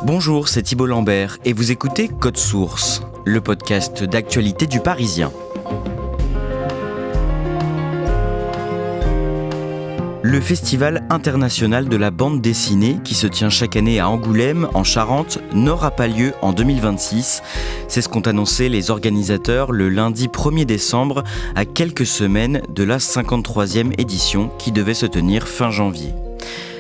Bonjour, c'est Thibault Lambert et vous écoutez Code Source, le podcast d'actualité du Parisien. Le Festival international de la bande dessinée, qui se tient chaque année à Angoulême, en Charente, n'aura pas lieu en 2026. C'est ce qu'ont annoncé les organisateurs le lundi 1er décembre, à quelques semaines de la 53e édition qui devait se tenir fin janvier.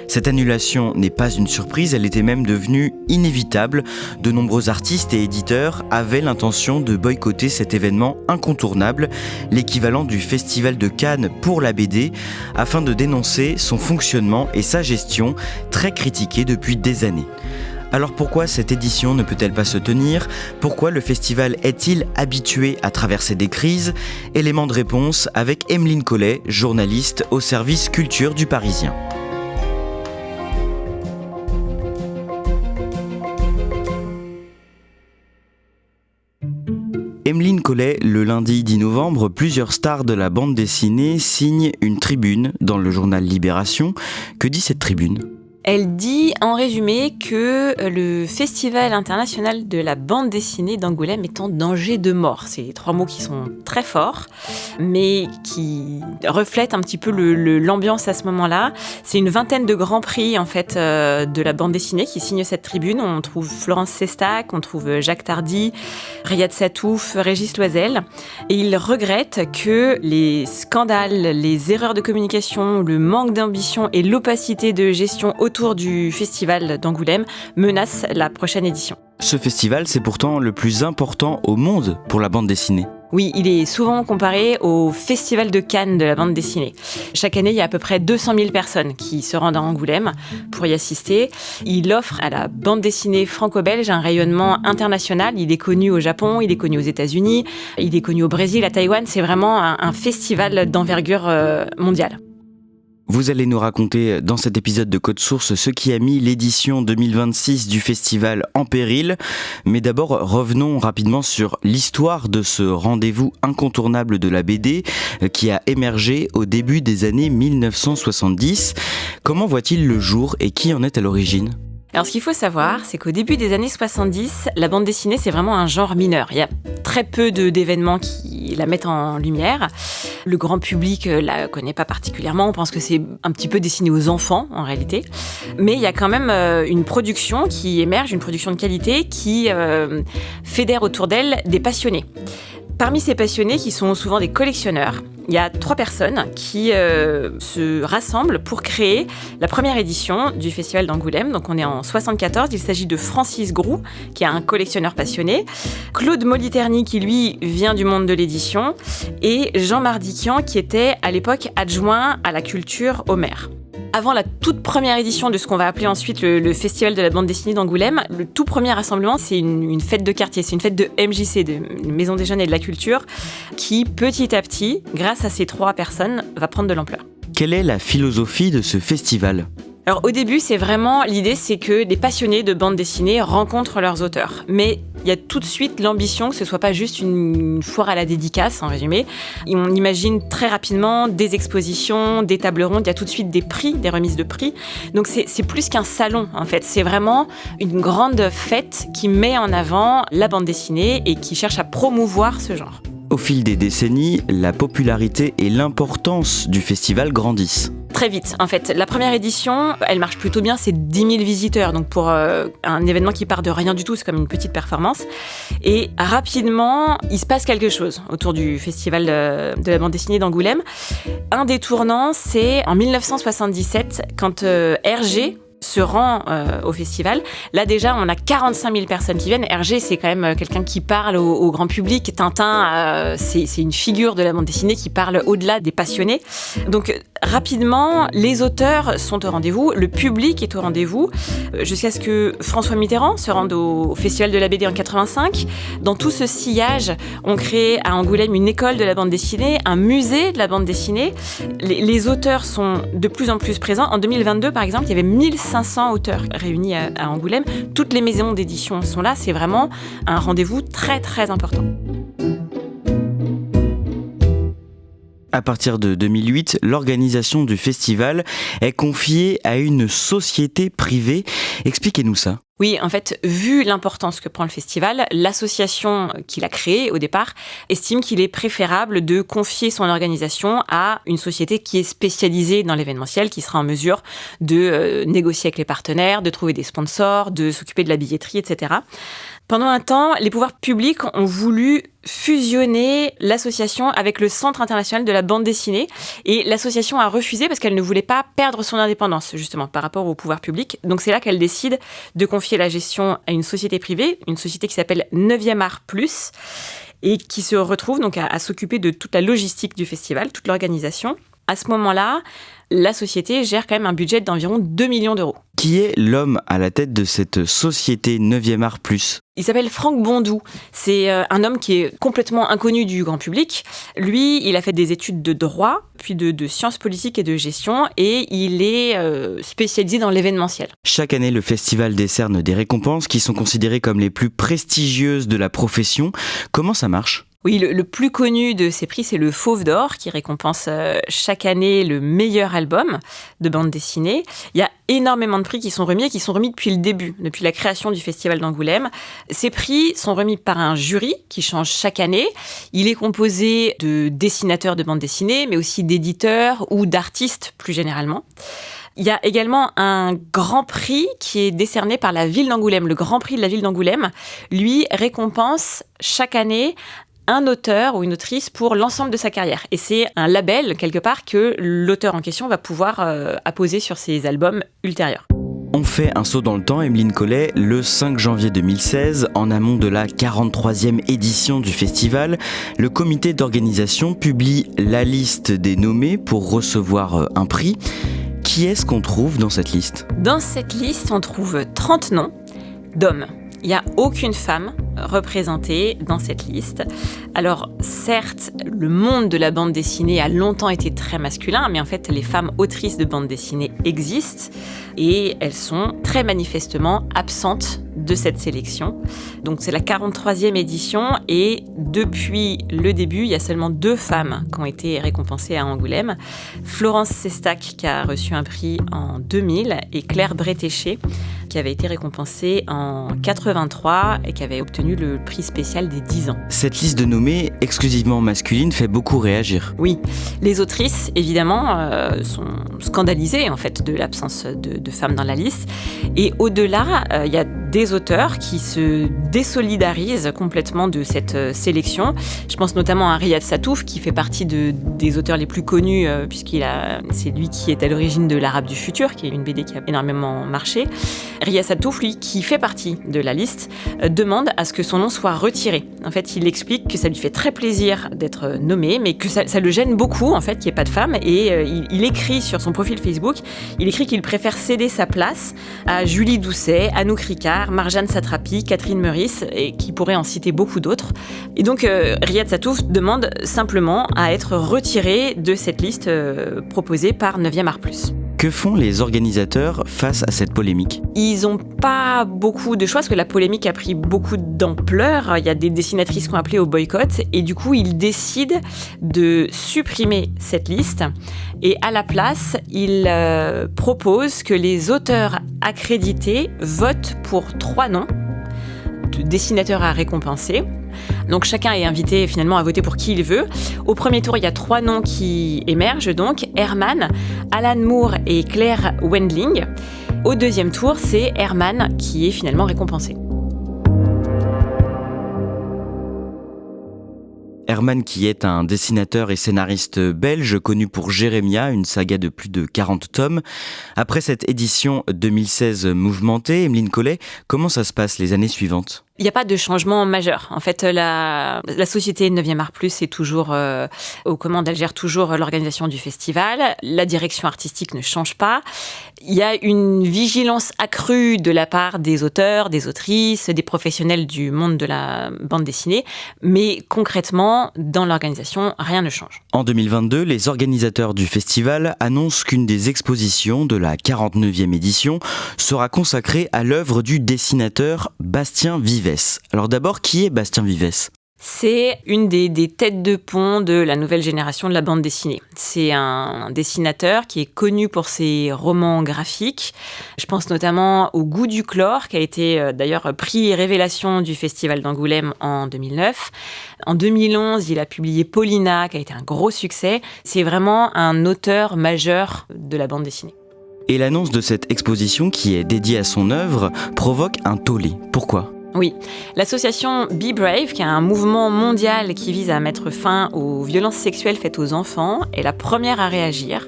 Cette annulation n'est pas une surprise, elle était même devenue inévitable. De nombreux artistes et éditeurs avaient l'intention de boycotter cet événement incontournable, l'équivalent du Festival de Cannes pour la BD, afin de dénoncer son fonctionnement et sa gestion, très critiquée depuis des années. Alors pourquoi cette édition ne peut-elle pas se tenir ? Pourquoi le festival est-il habitué à traverser des crises ? Élément de réponse avec Emeline Collet, journaliste au service culture du Parisien. Emeline Collet, le lundi 10 novembre, plusieurs stars de la bande dessinée signent une tribune dans le journal Libération. Que dit cette tribune ? Elle dit en résumé que le Festival international de la bande dessinée d'Angoulême est en danger de mort. C'est 3 mots qui sont très forts, mais qui reflètent un petit peu l'ambiance à ce moment-là. C'est une vingtaine de grands prix en fait, de la bande dessinée qui signent cette tribune. On trouve Florence Sestac, on trouve Jacques Tardy, Riyad Satouf, Régis Loisel. Et ils regrettent que les scandales, les erreurs de communication, le manque d'ambition et l'opacité de gestion autour du festival d'Angoulême menace la prochaine édition. Ce festival, c'est pourtant le plus important au monde pour la bande dessinée. Oui, il est souvent comparé au Festival de Cannes de la bande dessinée. Chaque année, il y a à peu près 200 000 personnes qui se rendent à Angoulême pour y assister. Il offre à la bande dessinée franco-belge un rayonnement international. Il est connu au Japon, il est connu aux États-Unis, il est connu au Brésil, à Taïwan. C'est vraiment un festival d'envergure mondiale. Vous allez nous raconter dans cet épisode de Code Source ce qui a mis l'édition 2026 du festival en péril. Mais d'abord, revenons rapidement sur l'histoire de ce rendez-vous incontournable de la BD qui a émergé au début des années 1970. Comment voit-il le jour et qui en est à l'origine ? Alors, ce qu'il faut savoir, c'est qu'au début des années 70, la bande dessinée, c'est vraiment un genre mineur. Il y a très peu d'événements qui la mettent en lumière. Le grand public la connaît pas particulièrement. On pense que c'est un petit peu destiné aux enfants, en réalité. Mais il y a quand même une production qui émerge, une production de qualité qui fédère autour d'elle des passionnés. Parmi ces passionnés, qui sont souvent des collectionneurs, il y a 3 personnes qui se rassemblent pour créer la première édition du Festival d'Angoulême. Donc on est en 74, il s'agit de Francis Groux, qui est un collectionneur passionné, Claude Moliterni, qui lui vient du monde de l'édition, et Jean Mardiquian, qui était à l'époque adjoint à la culture au maire. Avant la toute première édition de ce qu'on va appeler ensuite le Festival de la bande dessinée d'Angoulême, le tout premier rassemblement, c'est une fête de quartier, c'est une fête de MJC, de Maison des Jeunes et de la Culture, qui petit à petit, grâce à ces 3 personnes, va prendre de l'ampleur. Quelle est la philosophie de ce festival ? Alors au début, l'idée c'est que des passionnés de bande dessinée rencontrent leurs auteurs. Mais il y a tout de suite l'ambition que ce soit pas juste une foire à la dédicace, en résumé. On imagine très rapidement des expositions, des tables rondes, il y a tout de suite des prix, des remises de prix. Donc c'est plus qu'un salon en fait, c'est vraiment une grande fête qui met en avant la bande dessinée et qui cherche à promouvoir ce genre. Au fil des décennies, la popularité et l'importance du festival grandissent. Très vite, en fait. La première édition, elle marche plutôt bien, c'est 10 000 visiteurs. Donc pour un événement qui part de rien du tout, c'est comme une petite performance. Et rapidement, il se passe quelque chose autour du festival de la bande dessinée d'Angoulême. Un des tournants, c'est en 1977, quand Hergé se rend au festival. Là déjà, on a 45 000 personnes qui viennent. Hergé, c'est quand même quelqu'un qui parle au grand public. Tintin, c'est une figure de la bande dessinée qui parle au-delà des passionnés. Donc rapidement, les auteurs sont au rendez-vous, le public est au rendez-vous, jusqu'à ce que François Mitterrand se rende au Festival de la BD en 85. Dans tout ce sillage, on crée à Angoulême une école de la bande dessinée, un musée de la bande dessinée. Les auteurs sont de plus en plus présents. En 2022, par exemple, il y avait 1500 auteurs réunis à Angoulême. Toutes les maisons d'édition sont là. C'est vraiment un rendez-vous très, très important. À partir de 2008, l'organisation du festival est confiée à une société privée. Expliquez-nous ça. Oui, en fait, vu l'importance que prend le festival, l'association qu'il a créée au départ estime qu'il est préférable de confier son organisation à une société qui est spécialisée dans l'événementiel, qui sera en mesure de négocier avec les partenaires, de trouver des sponsors, de s'occuper de la billetterie, etc. Pendant un temps, les pouvoirs publics ont voulu fusionner l'association avec le Centre international de la bande dessinée et l'association a refusé parce qu'elle ne voulait pas perdre son indépendance justement par rapport aux pouvoirs publics. Donc c'est là qu'elle décide de confier la gestion à une société privée, une société qui s'appelle 9e Art Plus et qui se retrouve donc à s'occuper de toute la logistique du festival, toute l'organisation. À ce moment-là, la société gère quand même un budget d'environ 2 millions d'euros. Qui est l'homme à la tête de cette société 9e Art Plus ? Il s'appelle Franck Bondou. C'est un homme qui est complètement inconnu du grand public. Lui, il a fait des études de droit, puis de sciences politiques et de gestion, et il est spécialisé dans l'événementiel. Chaque année, le festival décerne des récompenses qui sont considérées comme les plus prestigieuses de la profession. Comment ça marche ? Oui, le plus connu de ces prix, c'est le Fauve d'Or, qui récompense chaque année le meilleur album de bande dessinée. Il y a énormément de prix qui sont remis et qui sont remis depuis le début, depuis la création du Festival d'Angoulême. Ces prix sont remis par un jury qui change chaque année. Il est composé de dessinateurs de bande dessinée, mais aussi d'éditeurs ou d'artistes plus généralement. Il y a également un grand prix qui est décerné par la ville d'Angoulême. Le grand prix de la ville d'Angoulême, lui, récompense chaque année un auteur ou une autrice pour l'ensemble de sa carrière. Et c'est un label, quelque part, que l'auteur en question va pouvoir apposer sur ses albums ultérieurs. On fait un saut dans le temps, Emeline Collet, le 5 janvier 2016, en amont de la 43e édition du festival, le comité d'organisation publie la liste des nommés pour recevoir un prix. Qui est-ce qu'on trouve dans cette liste ? Dans cette liste, on trouve 30 noms d'hommes. Il n'y a aucune femme représentée dans cette liste. Alors certes, le monde de la bande dessinée a longtemps été très masculin, mais en fait les femmes autrices de bande dessinée existent et elles sont très manifestement absentes de cette sélection. Donc c'est la 43e édition et depuis le début, il y a seulement 2 femmes qui ont été récompensées à Angoulême. Florence Sestac qui a reçu un prix en 2000 et Claire Bretéché qui avait été récompensée en 83 et qui avait obtenu le prix spécial des 10 ans. Cette liste de nommés exclusivement masculines fait beaucoup réagir. Oui, les autrices évidemment sont scandalisées en fait de l'absence de femmes dans la liste et au-delà, il y a des auteurs qui se désolidarisent complètement de cette sélection. Je pense notamment à Riyad Satouf qui fait partie des auteurs les plus connus c'est lui qui est à l'origine de L'Arabe du futur, qui est une BD qui a énormément marché. Riyad Satouf, lui, qui fait partie de la liste, demande à ce que son nom soit retiré. En fait, il explique que ça lui fait très plaisir d'être nommé, mais que ça le gêne beaucoup, en fait, qu'il n'y ait pas de femme. Et il écrit sur son profil Facebook, il écrit qu'il préfère céder sa place à Julie Doucet, Anouk Ricard, Marjane Satrapi, Catherine Meurice, et qui pourrait en citer beaucoup d'autres. Et donc, Riyad Satouf demande simplement à être retiré de cette liste proposée par 9e Art Plus. Que font les organisateurs face à cette polémique ? Ils n'ont pas beaucoup de choix parce que la polémique a pris beaucoup d'ampleur. Il y a des dessinatrices qui ont appelé au boycott et du coup, ils décident de supprimer cette liste. Et à la place, ils proposent que les auteurs accrédités votent pour 3 noms de dessinateurs à récompenser. Donc chacun est invité finalement à voter pour qui il veut. Au premier tour, il y a 3 noms qui émergent, donc Herman, Alan Moore et Claire Wendling. Au deuxième tour, c'est Herman qui est finalement récompensé. Herman qui est un dessinateur et scénariste belge connu pour Jérémia, une saga de plus de 40 tomes. Après cette édition 2016 mouvementée, Emeline Collet, comment ça se passe les années suivantes ? Il n'y a pas de changement majeur. En fait, la société 9e Art Plus est toujours aux commandes. Elle gère toujours l'organisation du festival. La direction artistique ne change pas. Il y a une vigilance accrue de la part des auteurs, des autrices, des professionnels du monde de la bande dessinée. Mais concrètement, dans l'organisation, rien ne change. En 2022, les organisateurs du festival annoncent qu'une des expositions de la 49e édition sera consacrée à l'œuvre du dessinateur Bastien Vives. Alors d'abord, qui est Bastien Vives ? C'est une des têtes de pont de la nouvelle génération de la bande dessinée. C'est un dessinateur qui est connu pour ses romans graphiques. Je pense notamment au Goût du chlore, qui a été d'ailleurs prix révélation du Festival d'Angoulême en 2009. En 2011, il a publié Paulina, qui a été un gros succès. C'est vraiment un auteur majeur de la bande dessinée. Et l'annonce de cette exposition, qui est dédiée à son œuvre, provoque un tollé. Pourquoi ? Oui, l'association Be Brave, qui est un mouvement mondial qui vise à mettre fin aux violences sexuelles faites aux enfants, est la première à réagir.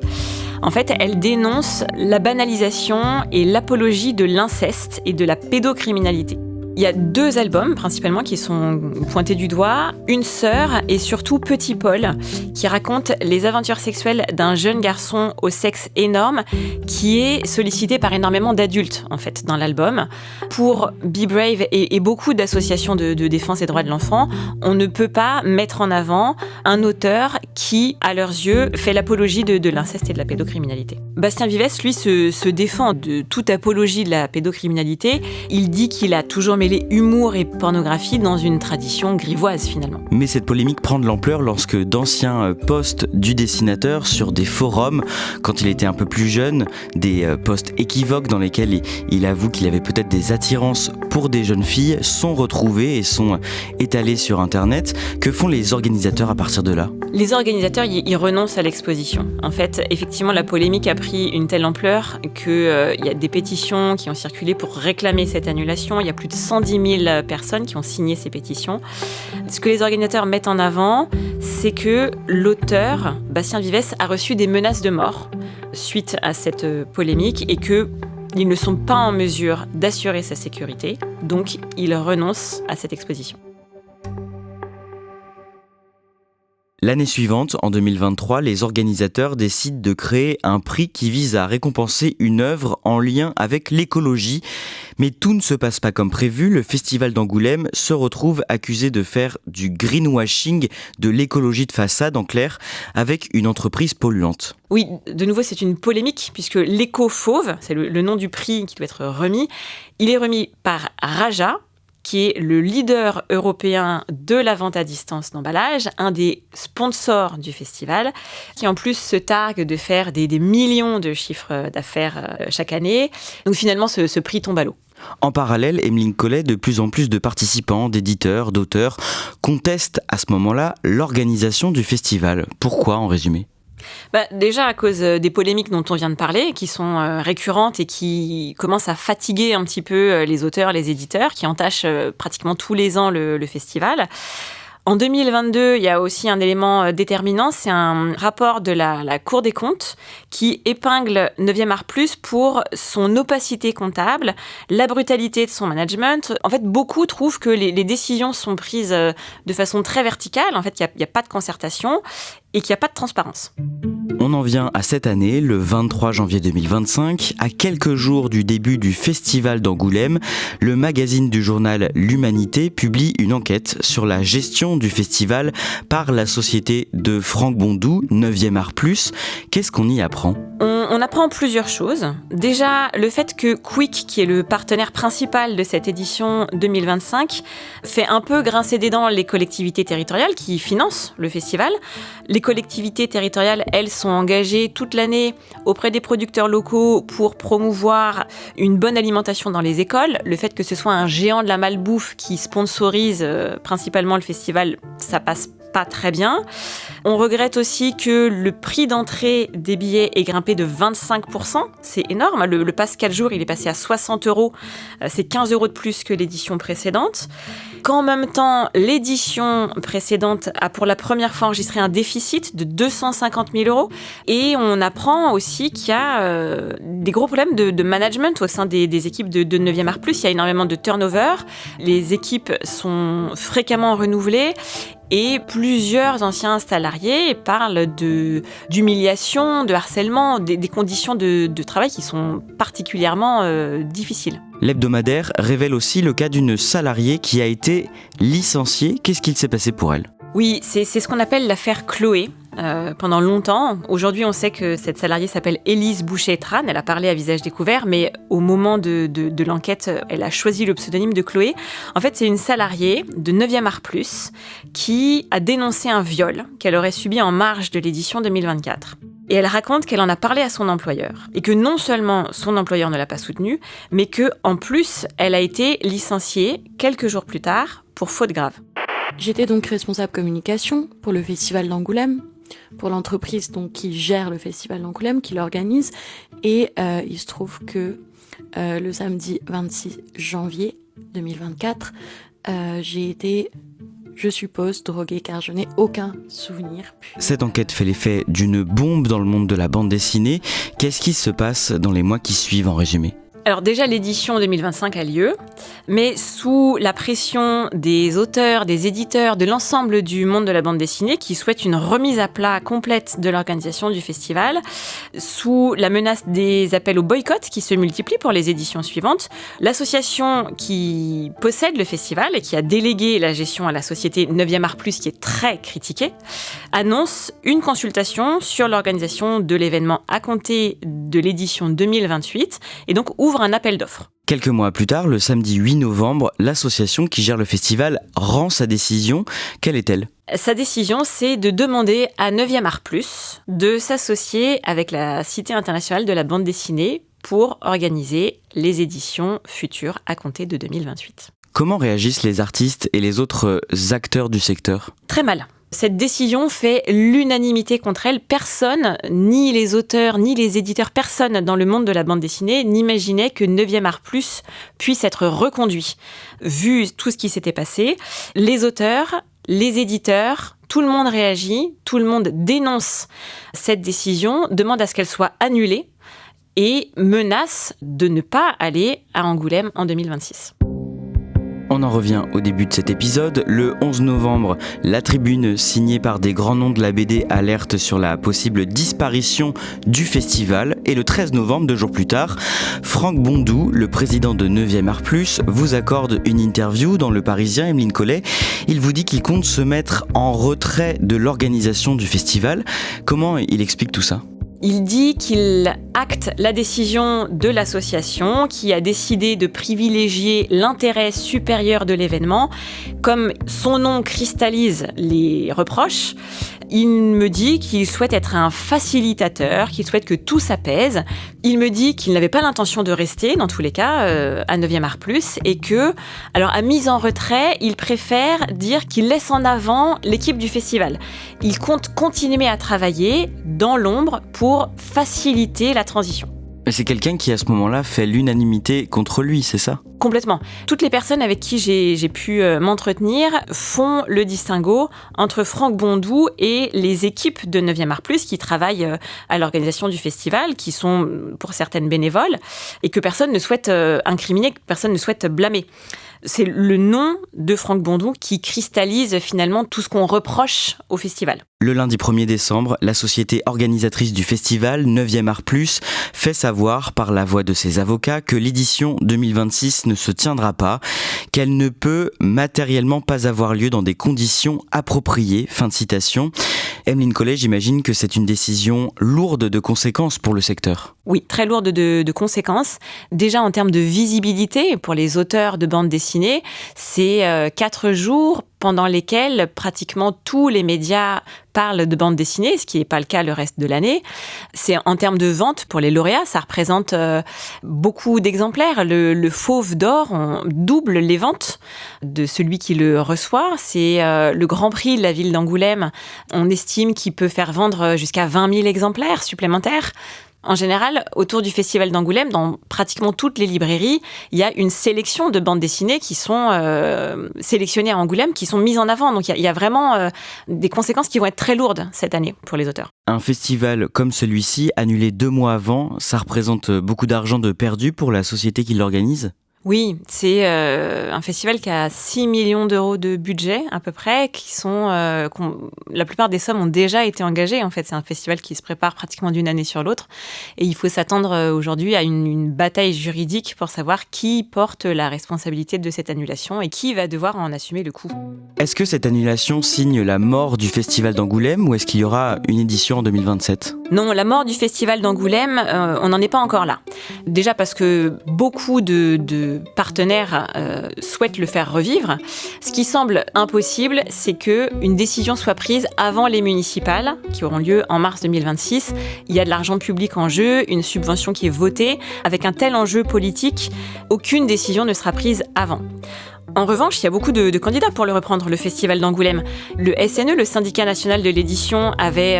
En fait, elle dénonce la banalisation et l'apologie de l'inceste et de la pédocriminalité. Il y a 2 albums principalement qui sont pointés du doigt, Une sœur et surtout Petit Paul, qui raconte les aventures sexuelles d'un jeune garçon au sexe énorme qui est sollicité par énormément d'adultes en fait dans l'album. Pour Be Brave et beaucoup d'associations de défense des droits de l'enfant, on ne peut pas mettre en avant un auteur qui, à leurs yeux, fait l'apologie de l'inceste et de la pédocriminalité. Bastien Vives, lui, se défend de toute apologie de la pédocriminalité. Il dit qu'il a toujours mêlé humour et pornographie dans une tradition grivoise finalement. Mais cette polémique prend de l'ampleur lorsque d'anciens posts du dessinateur sur des forums, quand il était un peu plus jeune, des posts équivoques dans lesquels il avoue qu'il avait peut-être des attirances pour des jeunes filles, sont retrouvés et sont étalés sur Internet. Que font les organisateurs à partir de là ? Les organisateurs, ils renoncent à l'exposition. En fait, effectivement, la polémique a pris une telle ampleur qu'il y a des pétitions qui ont circulé pour réclamer cette annulation. Il y a plus de 110 000 personnes qui ont signé ces pétitions. Ce que les organisateurs mettent en avant, c'est que l'auteur, Bastien Vives, a reçu des menaces de mort suite à cette polémique et qu'ils ne sont pas en mesure d'assurer sa sécurité. Donc, ils renoncent à cette exposition. L'année suivante, en 2023, les organisateurs décident de créer un prix qui vise à récompenser une œuvre en lien avec l'écologie. Mais tout ne se passe pas comme prévu. Le Festival d'Angoulême se retrouve accusé de faire du greenwashing, de l'écologie de façade en clair, avec une entreprise polluante. Oui, de nouveau, c'est une polémique, puisque l'éco-fauve, c'est le nom du prix qui doit être remis, il est remis par Raja, qui est le leader européen de la vente à distance d'emballage, un des sponsors du festival, qui en plus se targue de faire des millions de chiffres d'affaires chaque année. Donc finalement, ce prix tombe à l'eau. En parallèle, Emeline Collet, de plus en plus de participants, d'éditeurs, d'auteurs, contestent à ce moment-là l'organisation du festival. Pourquoi, en résumé ? Déjà à cause des polémiques dont on vient de parler, qui sont récurrentes et qui commencent à fatiguer un petit peu les auteurs, les éditeurs, qui entachent pratiquement tous les ans le festival. En 2022, il y a aussi un élément déterminant, c'est un rapport de la Cour des comptes qui épingle 9e Art Plus pour son opacité comptable, la brutalité de son management. En fait, beaucoup trouvent que les décisions sont prises de façon très verticale. En fait, il n'y a pas de concertation et qu'il n'y a pas de transparence. On en vient à cette année, le 23 janvier 2025, à quelques jours du début du Festival d'Angoulême, le magazine du journal L'Humanité publie une enquête sur la gestion du festival par la société de Franck Bondou, 9e Art Plus. Qu'est-ce qu'on y apprend ? On apprend plusieurs choses. Déjà, le fait que Quick, qui est le partenaire principal de cette édition 2025, fait un peu grincer des dents les collectivités territoriales qui financent le festival. Les collectivités territoriales, elles, sont engagées toute l'année auprès des producteurs locaux pour promouvoir une bonne alimentation dans les écoles. Le fait que ce soit un géant de la malbouffe qui sponsorise principalement le festival, ça passe pas très bien. On regrette aussi que le prix d'entrée des billets ait grimpé de 25%. C'est énorme. Le pass 4 jours, il est passé à 60 €. C'est 15 € de plus que l'édition précédente. Qu'en même temps, l'édition précédente a pour la première fois enregistré un déficit de 250 000 €. Et on apprend aussi qu'il y a des gros problèmes de management au sein des équipes de 9e Art Plus. Il y a énormément de turnover. Les équipes sont fréquemment renouvelées. Et plusieurs anciens salariés parlent d'humiliation, de harcèlement, des conditions de travail qui sont particulièrement difficiles. L'hebdomadaire révèle aussi le cas d'une salariée qui a été licenciée. Qu'est-ce qu'il s'est passé pour elle ? Oui, c'est ce qu'on appelle l'affaire Chloé. pendant longtemps. Aujourd'hui, on sait que cette salariée s'appelle Élise Boucher-Tran. Elle a parlé à visage découvert, mais au moment de l'enquête, elle a choisi le pseudonyme de Chloé. En fait, c'est une salariée de 9e Art Plus qui a dénoncé un viol qu'elle aurait subi en marge de l'édition 2024. Et elle raconte qu'elle en a parlé à son employeur et que non seulement son employeur ne l'a pas soutenue, mais que en plus, elle a été licenciée quelques jours plus tard pour faute grave. J'étais donc responsable communication pour le Festival d'Angoulême, pour l'entreprise donc qui gère le Festival d'Angoulême, qui l'organise. Et il se trouve que le samedi 26 janvier 2024, j'ai été, je suppose, droguée car je n'ai aucun souvenir. Cette enquête fait l'effet d'une bombe dans le monde de la bande dessinée. Qu'est-ce qui se passe dans les mois qui suivent en résumé ? Alors déjà, l'édition 2025 a lieu, mais sous la pression des auteurs, des éditeurs, de l'ensemble du monde de la bande dessinée qui souhaitent une remise à plat complète de l'organisation du festival, sous la menace des appels au boycott qui se multiplient pour les éditions suivantes, l'association qui possède le festival et qui a délégué la gestion à la société 9e Art Plus, qui est très critiquée, annonce une consultation sur l'organisation de l'événement à compter de l'édition 2028 et donc ouvre un appel d'offres. Quelques mois plus tard, le samedi 8 novembre, l'association qui gère le festival rend sa décision. Quelle est-elle ? Sa décision, c'est de demander à 9e Art Plus de s'associer avec la Cité internationale de la bande dessinée pour organiser les éditions futures à compter de 2028. Comment réagissent les artistes et les autres acteurs du secteur ? Très mal. Cette décision fait l'unanimité contre elle. Personne, ni les auteurs, ni les éditeurs, personne dans le monde de la bande dessinée n'imaginait que 9e Art Plus puisse être reconduit. Vu tout ce qui s'était passé, les auteurs, les éditeurs, tout le monde réagit, tout le monde dénonce cette décision, demande à ce qu'elle soit annulée et menace de ne pas aller à Angoulême en 2026. On en revient au début de cet épisode. Le 11 novembre, la tribune signée par des grands noms de la BD alerte sur la possible disparition du festival. Et le 13 novembre, 2 jours plus tard, Franck Bondou, le président de 9e Art Plus, vous accorde une interview dans Le Parisien, Emeline Collet. Il vous dit qu'il compte se mettre en retrait de l'organisation du festival. Comment il explique tout ça ? Il dit qu'il acte la décision de l'association qui a décidé de privilégier l'intérêt supérieur de l'événement. Comme son nom cristallise les reproches, il me dit qu'il souhaite être un facilitateur, qu'il souhaite que tout s'apaise. Il me dit qu'il n'avait pas l'intention de rester, dans tous les cas, à 9e Art Plus, et que, alors à mise en retrait, il préfère dire qu'il laisse en avant l'équipe du festival. Il compte continuer à travailler dans l'ombre pour faciliter la transition. Mais c'est quelqu'un qui, à ce moment-là, fait l'unanimité contre lui, c'est ça ? Complètement. Toutes les personnes avec qui j'ai pu m'entretenir font le distinguo entre Franck Bondou et les équipes de 9e Art Plus qui travaillent à l'organisation du festival, qui sont pour certaines bénévoles, et que personne ne souhaite incriminer, que personne ne souhaite blâmer. C'est le nom de Franck Bondou qui cristallise finalement tout ce qu'on reproche au festival. Le lundi 1er décembre, la société organisatrice du festival, 9e Art Plus, fait savoir par la voix de ses avocats que l'édition 2026 ne se tiendra pas, qu'elle ne peut matériellement pas avoir lieu dans des conditions appropriées. Fin de citation. Emeline Collet, j'imagine que c'est une décision lourde de conséquences pour le secteur. Oui, très lourde de conséquences. Déjà en termes de visibilité pour les auteurs de bande dessinée, c'est 4 jours pendant lesquels pratiquement tous les médias parlent de bande dessinée, ce qui n'est pas le cas le reste de l'année. C'est en termes de vente pour les lauréats, ça représente beaucoup d'exemplaires. Le Fauve d'Or, on double les ventes de celui qui le reçoit. C'est le Grand Prix de la ville d'Angoulême. On estime qu'il peut faire vendre jusqu'à 20 000 exemplaires supplémentaires. En général, autour du Festival d'Angoulême, dans pratiquement toutes les librairies, il y a une sélection de bandes dessinées qui sont sélectionnées à Angoulême, qui sont mises en avant. Donc il y a vraiment des conséquences qui vont être très lourdes cette année pour les auteurs. Un festival comme celui-ci, annulé 2 mois avant, ça représente beaucoup d'argent de perdu pour la société qui l'organise ? Oui, c'est un festival qui a 6 millions d'euros de budget à peu près, la plupart des sommes ont déjà été engagées. En fait, c'est un festival qui se prépare pratiquement d'une année sur l'autre. Et il faut s'attendre aujourd'hui à une bataille juridique pour savoir qui porte la responsabilité de cette annulation et qui va devoir en assumer le coût. Est-ce que cette annulation signe la mort du Festival d'Angoulême ou est-ce qu'il y aura une édition en 2027 ? Non, la mort du Festival d'Angoulême, on n'en est pas encore là. Déjà parce que beaucoup de partenaires souhaitent le faire revivre. Ce qui semble impossible, c'est qu'une décision soit prise avant les municipales, qui auront lieu en mars 2026. Il y a de l'argent public en jeu, une subvention qui est votée. Avec un tel enjeu politique, aucune décision ne sera prise avant. En revanche, il y a beaucoup de candidats pour le reprendre, le Festival d'Angoulême. Le SNE, le syndicat national de l'édition, avait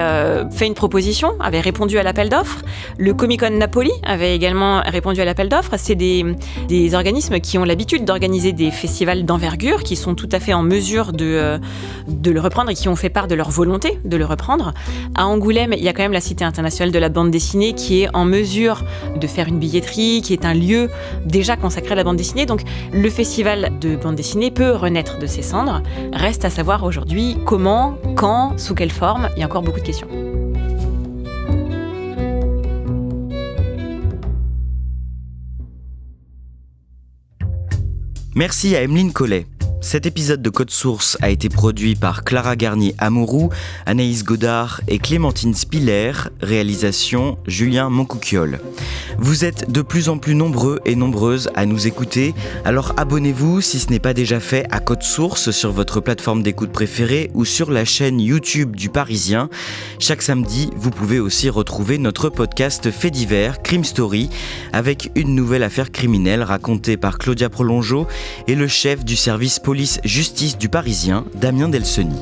fait une proposition, avait répondu à l'appel d'offres. Le Comic-Con Napoli avait également répondu à l'appel d'offres. C'est des organismes qui ont l'habitude d'organiser des festivals d'envergure, qui sont tout à fait en mesure de le reprendre et qui ont fait part de leur volonté de le reprendre. À Angoulême, il y a quand même la Cité internationale de la bande dessinée qui est en mesure de faire une billetterie, qui est un lieu déjà consacré à la bande dessinée. Donc le festival de bande dessinée peut renaître de ses cendres. Reste à savoir aujourd'hui comment, quand, sous quelle forme. Il y a encore beaucoup de questions. Merci à Emeline Collet. Cet épisode de Code Source a été produit par Clara Garnier-Amouroux, Anaïs Godard et Clémentine Spiller, réalisation Julien Moncouquiol. Vous êtes de plus en plus nombreux et nombreuses à nous écouter, alors abonnez-vous si ce n'est pas déjà fait à Code Source sur votre plateforme d'écoute préférée ou sur la chaîne YouTube du Parisien. Chaque samedi, vous pouvez aussi retrouver notre podcast Faits divers, Crime Story, avec une nouvelle affaire criminelle racontée par Claudia Prolongeau et le chef du service police-justice du Parisien, Damien Delseny.